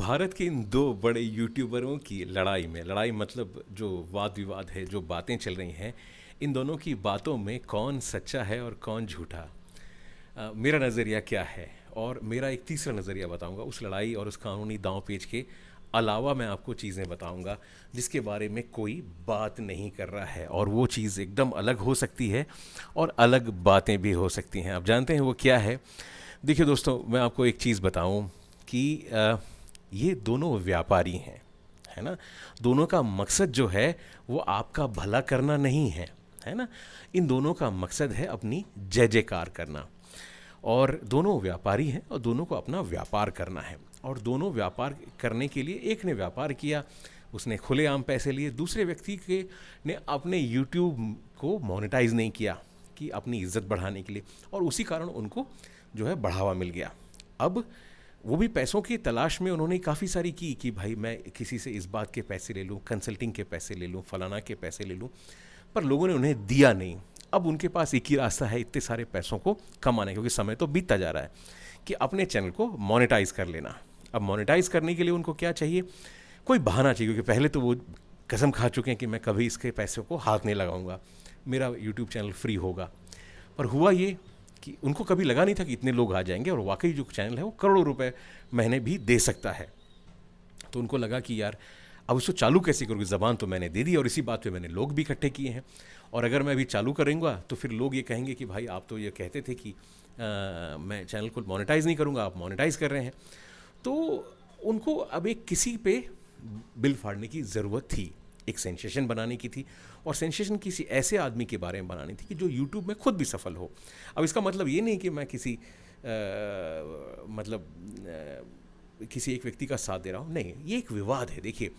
भारत के इन दो बड़े यूट्यूबरों की लड़ाई में, लड़ाई मतलब जो वाद विवाद है, जो बातें चल रही हैं, इन दोनों की बातों में कौन सच्चा है और कौन झूठा। मेरा नज़रिया क्या है और मेरा एक तीसरा नज़रिया बताऊंगा उस लड़ाई और उस कानूनी दांव पेच के अलावा। मैं आपको चीज़ें बताऊंगा जिसके बारे में कोई बात नहीं कर रहा है, और वो चीज़ एकदम अलग हो सकती है और अलग बातें भी हो सकती हैं। आप जानते हैं वो क्या है? देखिए दोस्तों, मैं आपको एक चीज़ बताऊं कि ये दोनों व्यापारी हैं, है ना। दोनों का मकसद जो है वो आपका भला करना नहीं है ना। इन दोनों का मकसद है अपनी जय जयकार करना। और दोनों व्यापारी हैं और दोनों को अपना व्यापार करना है। और दोनों व्यापार करने के लिए, एक ने व्यापार किया, उसने खुलेआम पैसे लिए, दूसरे व्यक्ति के ने अपने यूट्यूब को मोनेटाइज नहीं किया कि अपनी इज्जत बढ़ाने के लिए, और उसी कारण उनको जो है बढ़ावा मिल गया। अब वो भी पैसों की तलाश में उन्होंने काफ़ी सारी की कि भाई मैं किसी से इस बात के पैसे ले लूँ, कंसल्टिंग के पैसे ले लूँ, फलाना के पैसे ले लूँ, पर लोगों ने उन्हें दिया नहीं। अब उनके पास एक ही रास्ता है इतने सारे पैसों को कमाने, क्योंकि समय तो बीतता जा रहा है, कि अपने चैनल को मोनेटाइज कर लेना। अब मोनेटाइज करने के लिए उनको क्या चाहिए? कोई बहाना चाहिए, क्योंकि पहले तो वो कसम खा चुके हैं कि मैं कभी इसके पैसों को हाथ नहीं लगाऊंगा, मेरा यूट्यूब चैनल फ्री होगा। पर हुआ ये कि उनको कभी लगा नहीं था कि इतने लोग आ जाएंगे, और वाकई जो चैनल है वो करोड़ों रुपए महीने भी दे सकता है। तो उनको लगा कि यार अब उसको चालू कैसे करूँगी, ज़बान तो मैंने दे दी और इसी बात पे मैंने लोग भी इकट्ठे किए हैं, और अगर मैं अभी चालू करूँगा तो फिर लोग ये कहेंगे कि भाई आप तो ये कहते थे कि मैं चैनल को मोनेटाइज़ नहीं करूँगा, आप मोनेटाइज़ कर रहे हैं। तो उनको अब एक किसी पे बिल फाड़ने की ज़रूरत थी, एक सेंसेशन बनाने की थी, और सेंसेशन किसी ऐसे आदमी के बारे में बनानी थी कि जो यूट्यूब में खुद भी सफल हो। अब इसका मतलब ये नहीं कि मैं किसी किसी एक व्यक्ति का साथ दे रहा हूँ, नहीं, ये एक विवाद है। देखिए,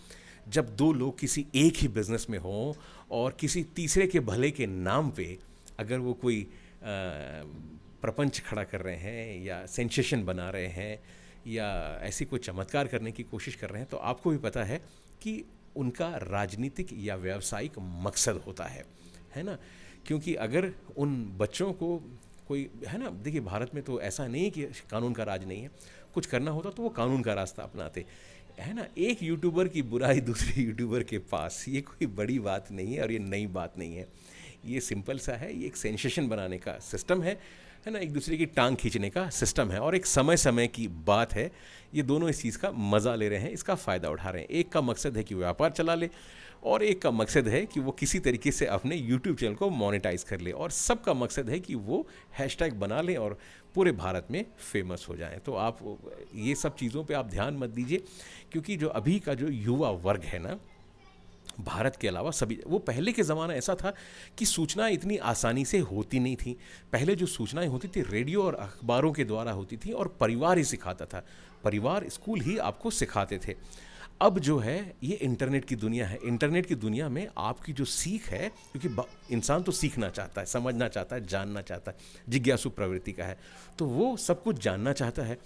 जब दो लोग किसी एक ही बिजनेस में हों और किसी तीसरे के भले के नाम पे अगर वो कोई प्रपंच खड़ा कर रहे हैं या सेंसेशन बना रहे हैं या ऐसी कोई चमत्कार करने की कोशिश कर रहे हैं, तो आपको भी पता है कि उनका राजनीतिक या व्यावसायिक मकसद होता है ना। क्योंकि अगर उन बच्चों को कोई, है ना, देखिए भारत में तो ऐसा नहीं है कि कानून का राज नहीं है, कुछ करना होता तो वो कानून का रास्ता अपनाते, है ना। एक यूट्यूबर की बुराई दूसरे यूट्यूबर के पास, ये कोई बड़ी बात नहीं है और ये नई बात नहीं है, ये सिंपल सा है। ये एक सेंसेशन बनाने का सिस्टम है ना, एक दूसरे की टांग खींचने का सिस्टम है, और एक समय समय की बात है। ये दोनों इस चीज़ का मज़ा ले रहे हैं, इसका फ़ायदा उठा रहे हैं। एक का मकसद है कि व्यापार चला ले, और एक का मकसद है कि वो किसी तरीके से अपने यूट्यूब चैनल को मोनेटाइज कर ले, और सबका मकसद है कि वो हैशटैग बना लें और पूरे भारत में फेमस हो जाएं। तो आप ये सब चीज़ों पे आप ध्यान मत दीजिए, क्योंकि जो अभी का जो युवा वर्ग है ना, भारत के अलावा सभी, वो पहले के ज़माना ऐसा था कि सूचनाएं इतनी आसानी से होती नहीं थी। पहले जो सूचनाएं होती थी रेडियो और अखबारों के द्वारा होती थी, और परिवार ही सिखाता था, परिवार स्कूल ही आपको सिखाते थे। अब जो है ये इंटरनेट की दुनिया है। इंटरनेट की दुनिया में आपकी जो सीख है, क्योंकि इंसान तो सीखना चाहता है, समझना चाहता है, जानना चाहता है, जिज्ञासु प्रवृत्ति का है, तो वो सब कुछ जानना चाहता है।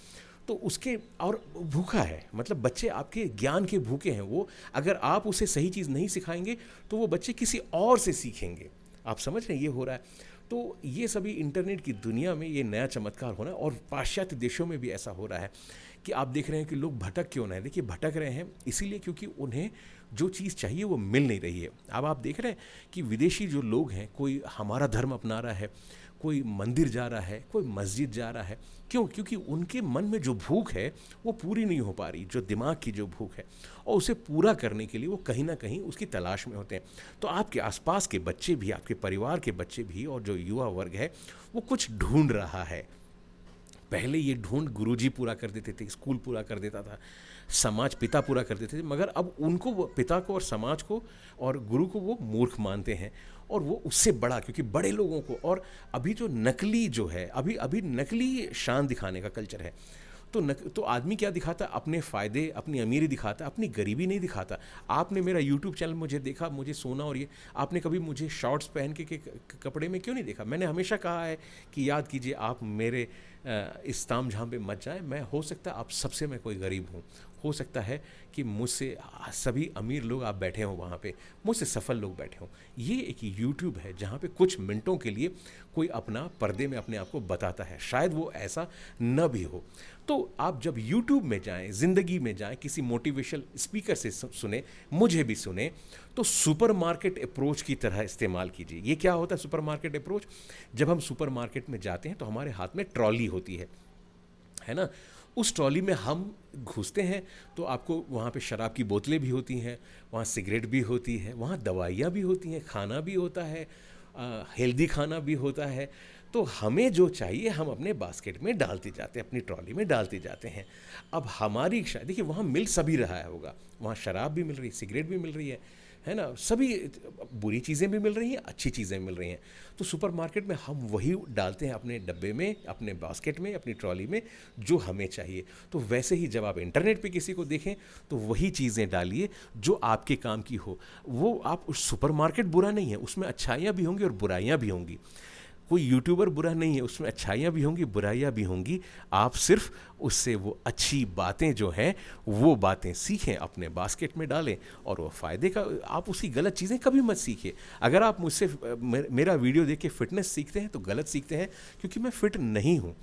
तो उसके और भूखा है, मतलब बच्चे आपके ज्ञान के भूखे हैं। वो अगर आप उसे सही चीज़ नहीं सिखाएंगे तो वो बच्चे किसी और से सीखेंगे। आप समझ रहे हैं ये हो रहा है। तो ये सभी इंटरनेट की दुनिया में ये नया चमत्कार होना है, और पाश्चात्य देशों में भी ऐसा हो रहा है कि आप देख रहे हैं कि लोग भटक क्यों रहे हैं। देखिए, भटक रहे हैं इसीलिए क्योंकि उन्हें जो चीज़ चाहिए वो मिल नहीं रही है। अब आप देख रहे हैं कि विदेशी जो लोग हैं, कोई हमारा धर्म अपना रहा है, कोई मंदिर जा रहा है, कोई मस्जिद जा रहा है। क्यों? क्योंकि उनके मन में जो भूख है वो पूरी नहीं हो पा रही, जो दिमाग की जो भूख है, और उसे पूरा करने के लिए वो कहीं ना कहीं उसकी तलाश में होते हैं। तो आपके आसपास के बच्चे भी, आपके परिवार के बच्चे भी, और जो युवा वर्ग है वो कुछ ढूंढ रहा है। पहले ये ढूंढ गुरुजी पूरा कर देते थे, स्कूल पूरा कर देता था, समाज पिता पूरा कर देते थे, मगर अब उनको, वो पिता को और समाज को और गुरु को वो मूर्ख मानते हैं, और वो उससे बड़ा, क्योंकि बड़े लोगों को, और अभी जो नकली जो है, अभी अभी नकली शान दिखाने का कल्चर है। तो आदमी क्या दिखाता है? अपने फ़ायदे, अपनी अमीरी दिखाता है, अपनी गरीबी नहीं दिखाता। आपने मेरा यूट्यूब चैनल मुझे देखा, मुझे सोना, और ये आपने कभी मुझे शॉर्ट्स पहन के कपड़े में क्यों नहीं देखा? मैंने हमेशा कहा है कि याद कीजिए, आप मेरे इस तामझाम पे मत जाएं। मैं, हो सकता है आप सबसे मैं कोई गरीब हूँ, हो सकता है कि मुझसे सभी अमीर लोग आप बैठे हों वहाँ पे, मुझसे सफल लोग बैठे हों। ये एक यूट्यूब है जहाँ पे कुछ मिनटों के लिए कोई अपना पर्दे में अपने आप को बताता है, शायद वो ऐसा न भी हो। तो आप जब यूट्यूब में जाएं, ज़िंदगी में जाएं, किसी मोटिवेशनल स्पीकर से सुने, मुझे भी सुने, तो सुपरमार्केट अप्रोच की तरह इस्तेमाल कीजिए। ये क्या होता है सुपरमार्केट अप्रोच? जब हम सुपरमार्केट में जाते हैं तो हमारे हाथ में ट्रॉली होती है ना? उस ट्रॉली में हम घुसते हैं तो आपको वहाँ पे शराब की बोतलें भी होती हैं, वहाँ सिगरेट भी होती है, वहाँ दवाइयाँ भी होती हैं, खाना भी होता है, हेल्दी खाना भी होता है। तो हमें जो चाहिए हम अपने बास्केट में डालते जाते हैं, अपनी ट्रॉली में डालते जाते हैं। अब हमारी इच्छा, देखिए वहाँ मिल सभी रहा है होगा, वहाँ शराब भी मिल रही है, सिगरेट भी मिल रही है ना? सभी बुरी चीज़ें भी मिल रही हैं, अच्छी चीज़ें मिल रही हैं। तो सुपरमार्केट में हम वही डालते हैं अपने डब्बे में, अपने बास्केट में, अपनी ट्रॉली में, जो हमें चाहिए। तो वैसे ही जब आप इंटरनेट पे किसी को देखें तो वही चीज़ें डालिए जो आपके काम की हो। वो आप उस सुपरमार्केट बुरा नहीं है, उसमें अच्छाइयाँ भी होंगी और बुराइयाँ भी होंगी। कोई यूट्यूबर बुरा नहीं है, उसमें अच्छाइयाँ भी होंगी, बुराइयाँ भी होंगी। आप सिर्फ उससे वो अच्छी बातें जो हैं वो बातें सीखें, अपने बास्केट में डालें, और वो फ़ायदे का, आप उसकी गलत चीज़ें कभी मत सीखिए। अगर आप मुझसे मेरा वीडियो देख के फ़िटनेस सीखते हैं तो गलत सीखते हैं, क्योंकि मैं फ़िट नहीं हूँ,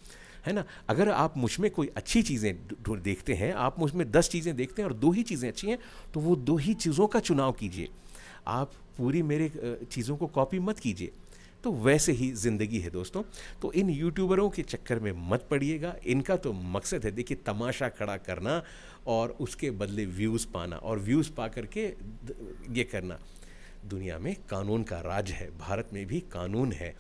है ना? अगर आप मुझ में कोई अच्छी चीज़ें देखते हैं, आप मुझ में 10 चीज़ें देखते हैं और 2 ही चीज़ें अच्छी हैं, तो वो 2 ही चीज़ों का चुनाव कीजिए। आप पूरी मेरे चीज़ों को कॉपी मत कीजिए। तो वैसे ही ज़िंदगी है दोस्तों। तो इन यूट्यूबरों के चक्कर में मत पड़िएगा। इनका तो मकसद है, देखिए, तमाशा खड़ा करना और उसके बदले व्यूज़ पाना, और व्यूज़ पा करके ये करना। दुनिया में कानून का राज है, भारत में भी कानून है,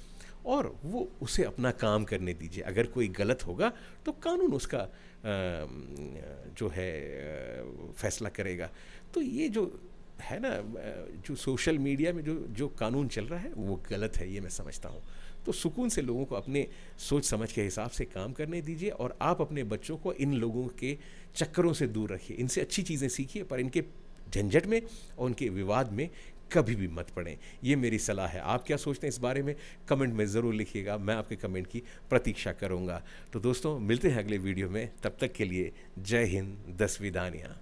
और वो उसे अपना काम करने दीजिए। अगर कोई गलत होगा तो कानून उसका जो है फैसला करेगा। तो ये जो है ना, जो सोशल मीडिया में जो जो कानून चल रहा है वो गलत है, ये मैं समझता हूँ। तो सुकून से लोगों को अपने सोच समझ के हिसाब से काम करने दीजिए, और आप अपने बच्चों को इन लोगों के चक्करों से दूर रखिए। इनसे अच्छी चीज़ें सीखिए, पर इनके झंझट में और उनके विवाद में कभी भी मत पड़ें। ये मेरी सलाह है। आप क्या सोचते हैं इस बारे में? कमेंट में ज़रूर लिखिएगा, मैं आपके कमेंट की प्रतीक्षा करूँगा। तो दोस्तों, मिलते हैं अगले वीडियो में। तब तक के लिए जय हिंद, 10 विदानियाँ।